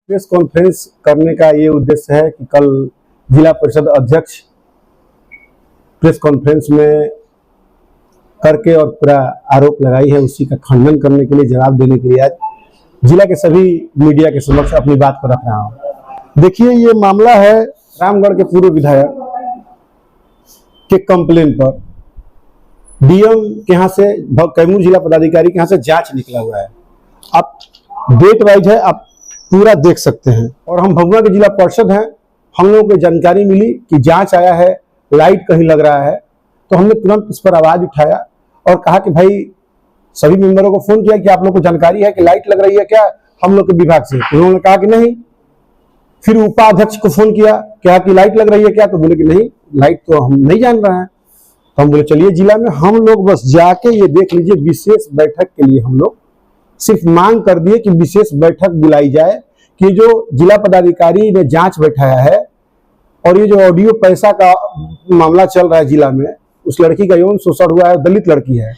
Press conference करने का ये उद्देश्य है कि कल जिला परिषद अध्यक्ष प्रेस कॉन्फ्रेंस में करके और पूरा आरोप लगाई है, उसी का खंडन करने के लिए, जवाब देने के लिए आज जिला के सभी मीडिया के समक्ष अपनी बात को रख रहा हूं। देखिए, ये मामला है रामगढ़ के पूर्व विधायक के कंप्लेन पर डीएम के यहाँ से, कैमूर जिला पदाधिकारी के यहाँ से जांच निकला हुआ है। आप डेट वाइज है, आप पूरा देख सकते हैं। और हम भभुआ के जिला पार्षद हैं, हम लोगों को जानकारी मिली कि जांच आया है, लाइट कहीं लग रहा है, तो हमने तुरंत इस पर आवाज उठाया और कहा कि भाई सभी मेंबरों को फोन किया कि आप लोग को जानकारी है कि लाइट लग रही है क्या हम लोग के विभाग से। उन्होंने कहा कि नहीं। फिर उपाध्यक्ष को फोन किया, क्या कि लाइट लग रही है क्या, तो बोले कि नहीं, लाइट तो हम नहीं जान रहे हैं। तो हम बोले चलिए जिला में हम लोग बस जाके ये देख लीजिए, विशेष बैठक के लिए हम लोग सिर्फ मांग कर दिए कि विशेष बैठक बुलाई जाए कि जो जिला पदाधिकारी ने जांच बैठाया है और ये जो ऑडियो पैसा का मामला चल रहा है जिला में, उस लड़की का यौन शोषण हुआ है, दलित लड़की है,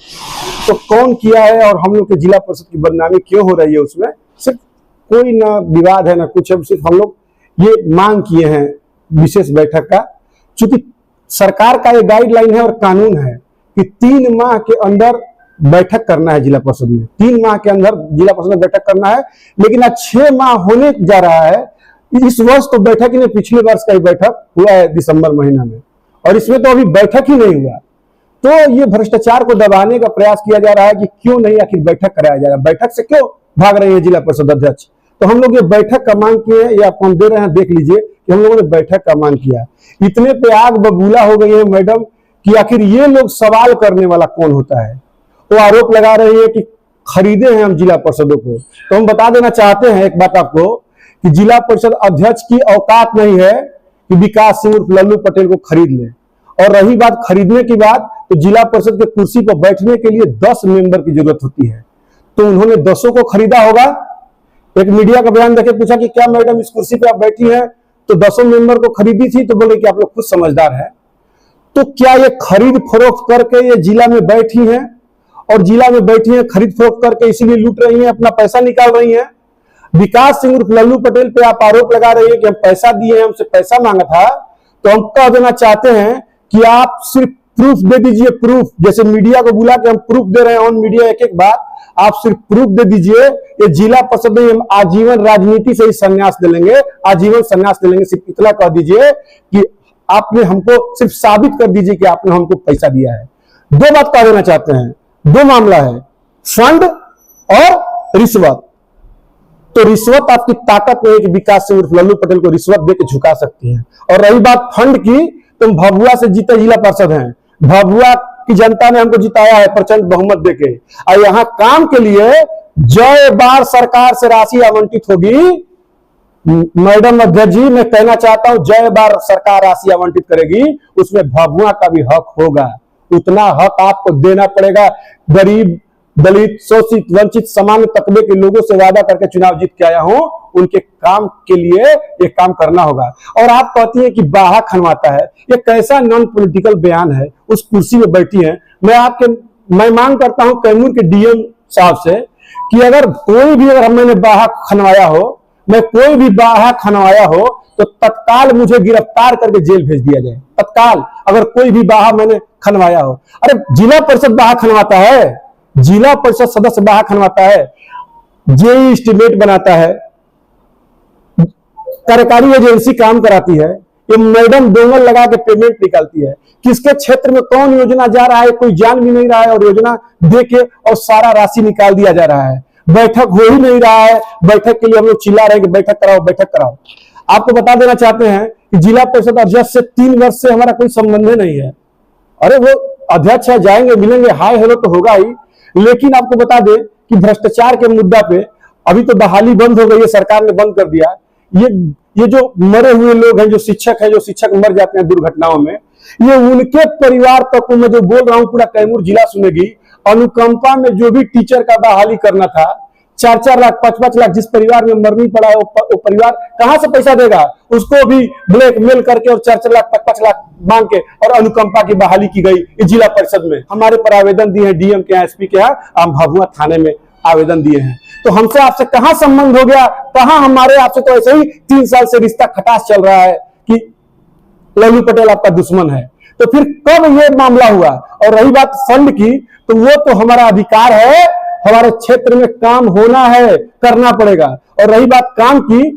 तो कौन किया है और हम लोग के जिला परिषद की बदनामी क्यों हो रही है, उसमें सिर्फ कोई ना विवाद है ना कुछ है, सिर्फ हम लोग ये मांग किए हैं विशेष बैठक का। चूंकि सरकार का ये गाइडलाइन है और कानून है कि 3 माह के अंदर बैठक करना है जिला परिषद में, 3 माह के अंदर जिला परिषद में बैठक करना है। लेकिन आज 6 माह होने जा रहा है। इस वर्ष तो बैठक ही नहीं, पिछले वर्ष का ही बैठक हुआ है दिसंबर महीना में, और इसमें तो अभी बैठक ही नहीं हुआ। तो ये भ्रष्टाचार को दबाने का प्रयास किया जा रहा है कि क्यों नहीं आखिर बैठक कराया जाएगा, बैठक से क्यों भाग रही है जिला परिषद अध्यक्ष। तो हम लोग ये बैठक का मांग किए हैं, ये आपको हम दे रहे हैं, देख लीजिए कि हम लोगों ने बैठक का मांग किया। इतने पे आग बबूला हो गई है मैडम कि आखिर ये लोग सवाल करने वाला कौन होता है। वो आरोप लगा रही है कि खरीदे हैं हम जिला परिषदों को। तो हम बता देना चाहते हैं एक बात आपको कि जिला परिषद अध्यक्ष की औकात नहीं है कि विकास सिंह उर्फ लल्लू पटेल को खरीद ले। और रही बात खरीदने की बात, तो जिला परिषद के कुर्सी पर बैठने के लिए 10 मेंबर की जरूरत होती है, तो उन्होंने 10 को खरीदा होगा। एक मीडिया का बयान देखे पूछा कि क्या मैडम इस कुर्सी पे आप बैठी हैं, तो 10 मेंबर को खरीदी थी, तो बोले कि आप लोग खुद समझदार हैं। तो क्या ये खरीद फरोख्त करके ये जिला में बैठी हैं और जिला में बैठी हैं खरीद फरोख्त करके इसीलिए लूट रही हैं, अपना पैसा निकाल रही हैं। विकास सिंह उर्फ लल्लू पटेल पे आप आरोप लगा रही है कि हम पैसा दिए हैं, हमसे पैसा मांगा था। तो हम कह देना चाहते हैं कि आप सिर्फ प्रूफ दे दीजिए, प्रूफ। जैसे मीडिया को बुला के हम प्रूफ दे रहे हैं ऑन मीडिया एक एक बात, आप सिर्फ प्रूफ दे दीजिए। ये जिला परिषद में हम आजीवन राजनीति से ही संन्यास ले लेंगे, आजीवन संन्यास ले लेंगे। सिर्फ इतना कह दीजिए कि आपने हमको सिर्फ साबित कर दीजिए कि आपने हमको पैसा दिया है। 2 बात कह देना चाहते हैं, 2 मामला है, फंड और रिश्वत। तो रिश्वत आपकी ताकत नहीं है कि विकास सिंह उर्फ लल्लू पटेल को रिश्वत देकर झुका सकती हैं। और रही बात फंड की, तुम भभुआ से जीते जिला पार्षद हैं, भभुआ की जनता ने हमको जिताया है प्रचंड बहुमत देके, और यहाँ काम के लिए जय बार सरकार से राशि आवंटित होगी। मैडम अध्यक्ष जी, मैं कहना चाहता हूं, जय बार सरकार राशि आवंटित करेगी, उसमें भभुआ का भी हक होगा। उतना हक आपको देना पड़ेगा। गरीब, दलित, शोषित, वंचित, सामान्य तबके के लोगों से वादा करके चुनाव जीत के आया हूं, उनके काम के लिए ये काम करना होगा। और आप कहती हैं कि बाहा खनवाता है, ये कैसा नॉन पॉलिटिकल बयान है। उस कुर्सी में बैठी हैं, मैं मांग करता हूं कैमूर के डीएम साहब से कि अगर कोई भी, अगर मैंने बाहा खनवाया हो, मैं कोई भी बाहा खनवाया हो, तो तत्काल मुझे गिरफ्तार करके जेल भेज दिया जाए, तत्काल। अगर कोई भी बाहा मैंने खनवाया हो। अरे जिला परिषद बाहा खनवाता है, जिला परिषद सदस्य बाहा खनवाता है, जेई एस्टीमेट बनाता है, कार्यकारी एजेंसी काम कराती है, ये मैडम डोंगल लगा के पेमेंट निकालती है। किसके क्षेत्र में कौन योजना जा रहा है कोई जान भी नहीं रहा है, और योजना दे के और सारा राशि निकाल दिया जा रहा है। बैठक हो ही नहीं रहा है, बैठक के लिए हम लोग चिल्ला रहे हैं कि बैठक कराओ, बैठक कराओ। आपको बता देना चाहते हैं कि जिला परिषद अध्यक्ष से 3 वर्ष से हमारा कोई संबंध नहीं है। अरे वो अध्यक्ष है, जाएंगे मिलेंगे, हाय हेलो तो होगा ही। लेकिन आपको बता दें कि भ्रष्टाचार के मुद्दा पे अभी तो बहाली बंद हो गई है, सरकार ने बंद कर दिया। ये जो मरे हुए लोग हैं, जो शिक्षक मर जाते हैं दुर्घटनाओं में, ये उनके परिवार तक को मैं जो बोल रहा हूं पूरा कैमूर जिला सुनेगी। अनुकंपा में जो भी टीचर का बहाली करना था, 4-4 लाख 5-5 लाख जिस परिवार में मरनी पड़ा है, वो परिवार कहां से पैसा देगा? उसको भी ब्लैकमेल करके और 4-4 लाख 5-5 लाख मांग के और अनुकंपा की बहाली की गई इस जिला परिषद में। हमारे पर आवेदन दिए हैं डीएम के यहाँ, एसपी के यहाँ, हम भभुआ थाने में आवेदन दिए हैं। तो हमसे आपसे कहां संबंध हो गया, कहां हमारे आपसे तो ऐसे ही 3 साल से रिश्ता खटास चल रहा है कि लल्लू पटेल आपका दुश्मन है। तो फिर कब ये मामला हुआ? और रही बात फंड की, तो वो तो हमारा अधिकार है, हमारे क्षेत्र में काम होना है, करना पड़ेगा। और रही बात काम की,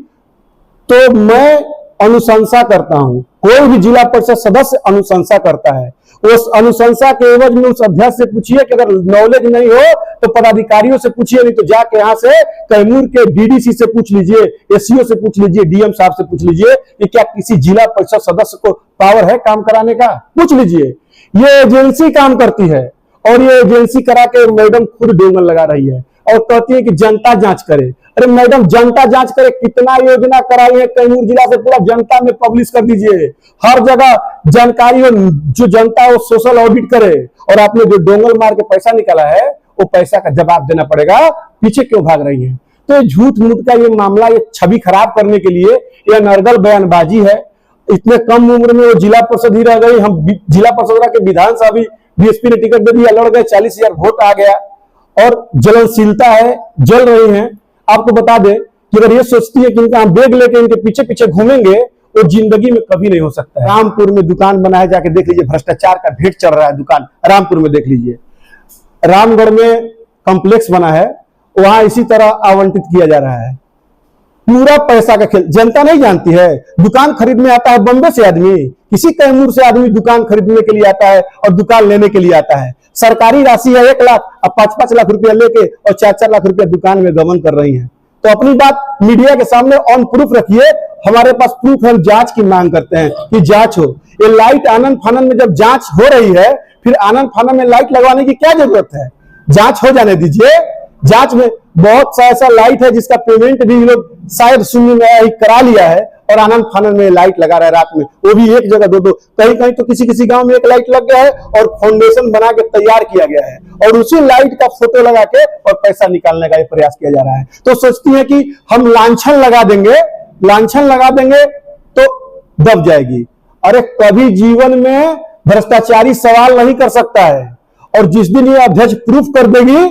तो मैं अनुशंसा करता हूं, कोई भी जिला परिषद सदस्य अनुशंसा करता है, उस अनुशंसा के एवज में उस अध्यक्ष से पूछिए कि अगर नॉलेज नहीं हो तो पदाधिकारियों से पूछिए, नहीं तो जाके यहां से कैमूर के डीडीसी से पूछ लीजिए, एससीओ से पूछ लीजिए, डीएम साहब से पूछ लीजिए कि क्या किसी जिला परिषद सदस्य को पावर है काम कराने का, पूछ लीजिए। ये एजेंसी काम करती है और ये एजेंसी करा के मैडम खुद डोंगल लगा रही है और कहती है कि जनता जांच करे। अरे मैडम, जनता जांच करे, कितना योजना कराई है कैमूर जिला से, पूरा जनता में पब्लिश कर दीजिए, हर जगह जानकारी हो, जो जनता है वो सोशल ऑडिट करे। और आपने जो डोंगल मार के पैसा निकाला है वो पैसा का जवाब देना पड़ेगा, पीछे क्यों भाग रही है? तो ये झूठ मूठ का ये मामला, ये छवि खराब करने के लिए यह नरगल बयानबाजी है। इतने कम उम्र में वो जिला परिषद ही रह गई, हम जिला परिषद के विधानसभा भी बीएसपी ने टिकट दे दिया, लड़ गए, 40,000 वोट आ गया और जलनशीलता है, जल रही हैं। आपको बता दें कि अगर ये सोचती है कि इनका हम बैग लेके इनके पीछे पीछे घूमेंगे, वो जिंदगी में कभी नहीं हो सकता है। रामपुर में दुकान बनाए, जाके देख लीजिए, भ्रष्टाचार का ढेर चल रहा है दुकान रामपुर में, देख लीजिए। रामगढ़ में कॉम्प्लेक्स बना है, वहां इसी तरह आवंटित किया जा रहा है, पूरा पैसा का खेल। जनता नहीं जानती है, दुकान खरीदने आता है बम्बे से आदमी, किसी कैमूर से आदमी दुकान खरीदने के लिए आता है और दुकान लेने के लिए आता है। सरकारी राशि है 1 लाख, अब 5-5 लाख रुपया लेके और 4-4 लाख रुपया दुकान में गबन कर रही हैं। तो अपनी बात मीडिया के सामने ऑन प्रूफ रखिए, हमारे पास प्रूफ, हम जांच की मांग करते हैं कि जांच हो। ये लाइट आनंद फानंद में जब जांच हो रही है, फिर आनंद फानंद में लाइट लगवाने की क्या जरूरत है? जांच हो जाने दीजिए। जांच में बहुत सा ऐसा लाइट है जिसका पेमेंट भी लोग शायद सुनने में आया ही करा लिया है, और आनंद फानंद में लाइट लगा रहा है रात में, वो भी एक जगह 2-2, कहीं कहीं तो किसी किसी गांव में एक लाइट लग गया है और फाउंडेशन बना के तैयार किया गया है, और उसी लाइट का फोटो लगा के और पैसा निकालने का प्रयास किया जा रहा है। तो सोचती है कि हम लांछन लगा देंगे तो दब जाएगी। अरे कभी जीवन में भ्रष्टाचारी सवाल नहीं कर सकता है, और जिस दिन ये अध्यक्ष प्रूफ कर देगी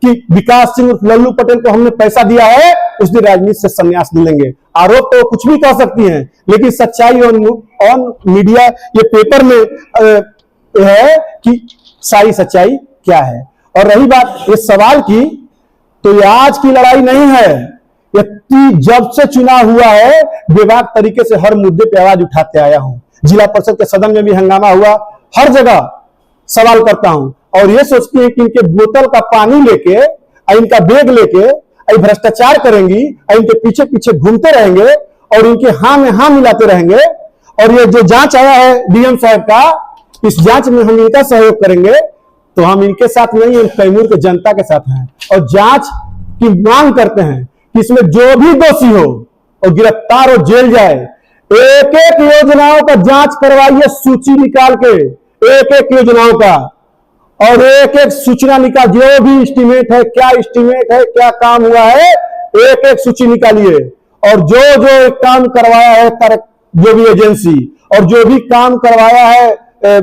कि विकास सिंह उर्फ लल्लू पटेल को हमने पैसा दिया है, उस दिन राजनीति से संन्यास ले लेंगे। आरोप तो कुछ भी कर सकती हैं, लेकिन सच्चाई ऑन मीडिया, ये पेपर में है कि सारी सच्चाई क्या है। और रही बात ये सवाल की, तो ये आज की लड़ाई नहीं है, ये जब से चुनाव हुआ है बेबाक तरीके से हर मुद्दे पे आवाज उठाते आया हूं। जिला परिषद के सदन में भी हंगामा हुआ, हर जगह सवाल करता हूं, और ये सोचती है कि इनके बोतल का पानी लेके, इनका बैग लेके भ्रष्टाचार करेंगी, इनके पीछे पीछे घूमते रहेंगे और इनके हाँ में हाँ मिलाते रहेंगे। और ये जो जांच आया है डीएम साहब का, इस जांच में हम इनका सहयोग करेंगे, तो हम इनके साथ नहीं, हम कैमूर के जनता के साथ हैं। और जांच की मांग करते हैं कि इसमें जो भी दोषी हो और गिरफ्तार हो, जेल जाए। एक एक योजनाओं का जांच करवाइए, सूची निकाल के, एक एक योजनाओं का, और एक एक सूचना निकाल, जो भी एस्टीमेट है, क्या काम हुआ है, एक एक सूची निकालिए। और जो जो काम करवाया है जो भी एजेंसी, और जो भी काम करवाया है,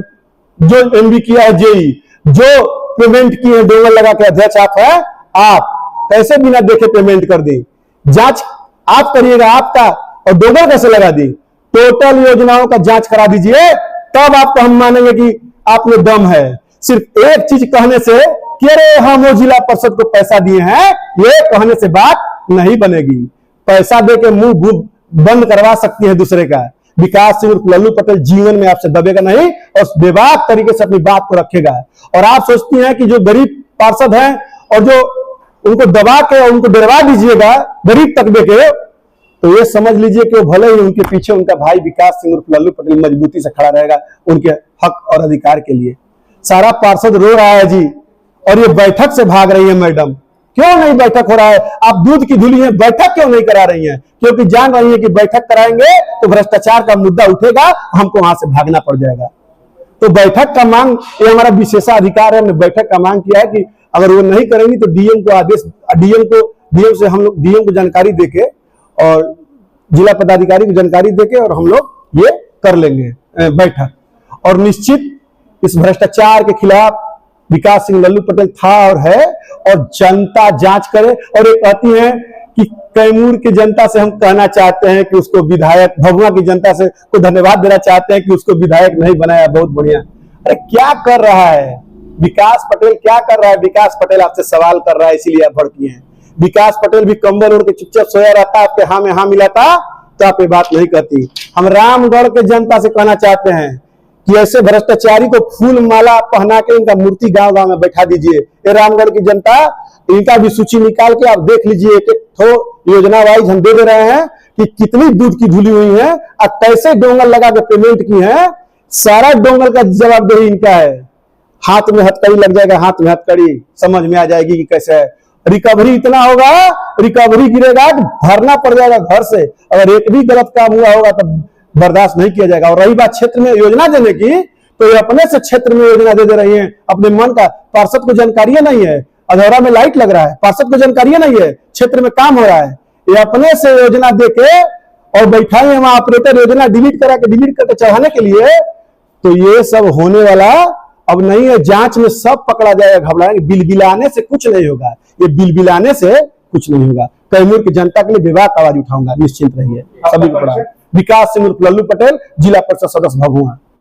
जो एमबी किया है जेई, जो पेमेंट किए हैं डोंगल लगा के अध्यक्ष आप है, आप कैसे बिना देखे पेमेंट कर दी? जांच आप करिएगा आपका, और डोंगल कैसे लगा दी? टोटल योजनाओं का जांच करा दीजिए, तब आपको हम मानेंगे कि आप में दम है। सिर्फ एक चीज कहने से कि अरे हम वो जिला परिषद को पैसा दिए हैं, ये कहने से बात नहीं बनेगी। पैसा दे के मुंह बंद करवा सकती है दूसरे का। विकास सिंह उर्फ लल्लू पटेल जीवन में आपसे दबेगा नहीं और बेबाक तरीके से अपनी बात को रखेगा। और आप सोचती हैं कि जो गरीब पार्षद हैं और जो उनको दबा के और उनको डरवा दीजिएगा गरीब तबके के, तो ये समझ लीजिए कि वो भले ही उनके पीछे उनका भाई विकास सिंह उर्फ लल्लू पटेल मजबूती से खड़ा रहेगा उनके हक और अधिकार के लिए। सारा पार्षद रो रहा है जी, और ये बैठक से भाग रही है मैडम। क्यों नहीं बैठक हो रहा है? आप दूध की धुली हैं, बैठक क्यों नहीं करा रही हैं? क्योंकि जान रही है कि बैठक कराएंगे तो भ्रष्टाचार का मुद्दा उठेगा, हमको वहां से भागना पड़ जाएगा। तो बैठक का मांग, ये हमारा विशेषाधिकार है। हमने बैठक का मांग किया है कि अगर वो नहीं करेंगी तो डीएम को आदेश, डीएम से हम लोग डीएम को जानकारी देके और जिला पदाधिकारी को जानकारी देके और हम लोग ये कर लेंगे बैठक। और निश्चित इस भ्रष्टाचार के खिलाफ विकास सिंह लल्लू पटेल था और है, और जनता जांच करे। और ये कहती है कि कैमूर की जनता से हम कहना चाहते हैं कि उसको विधायक, भभुआ की जनता से को धन्यवाद देना चाहते हैं कि उसको विधायक नहीं बनाया, बहुत बढ़िया। अरे क्या कर रहा है विकास पटेल, क्या कर रहा है विकास पटेल? आपसे सवाल कर रहा है, इसीलिए आप भड़की हैं। विकास पटेल भी कंबल ओढ़ के चुपचाप सोया रहता, आपके हाँ में हाँ मिलाता तो आप ये बात नहीं कहती। हम रामगढ़ के जनता से कहना चाहते हैं कि ऐसे भ्रष्टाचारी को फूल माला पहना के इनका मूर्ति गांव गांव में बैठा दीजिए। ये रामगढ़ की जनता, इनका भी सूची निकाल के आप देख लीजिए, एक एक ठो योजना वाइज हम दे रहे हैं कि कितनी दूध की धुली हुई है और कैसे डोंगल लगा के पेमेंट की है। सारा डोंगल का जवाबदेही इनका है। हाथ में हथकड़ी लग जाएगा, हाथ में हथकड़ी समझ में आ जाएगी कि कैसे है। रिकवरी इतना होगा, रिकवरी गिरेगा, भरना पड़ जाएगा घर से। अगर एक भी गलत काम हुआ होगा तो बर्दाश्त नहीं किया जाएगा। और रही बात क्षेत्र में योजना देने की, तो ये अपने से क्षेत्र में योजना दे रही है अपने मन का। पार्षद को जानकारी नहीं है, अधौरा में लाइट लग रहा है, पार्षद को जानकारी नहीं है, क्षेत्र में काम हो रहा है, ये अपने से योजना देके और बैठाए हैं वहां ऑपरेटर योजना डिलीट करके चढ़ाने के लिए। तो ये सब होने वाला अब नहीं है। जांच में सब पकड़ा जाएगा, घबराएंगे। बिलबिलाने से कुछ नहीं होगा, ये बिलबिलाने से कुछ नहीं होगा। कैमूर की जनता के लिए बेबाक आवाज उठाऊंगा, निश्चिंत रहिए। सभी को पड़ा। विकास सिंह लल्लू पटेल, जिला परिषद सदस्य भभुआ।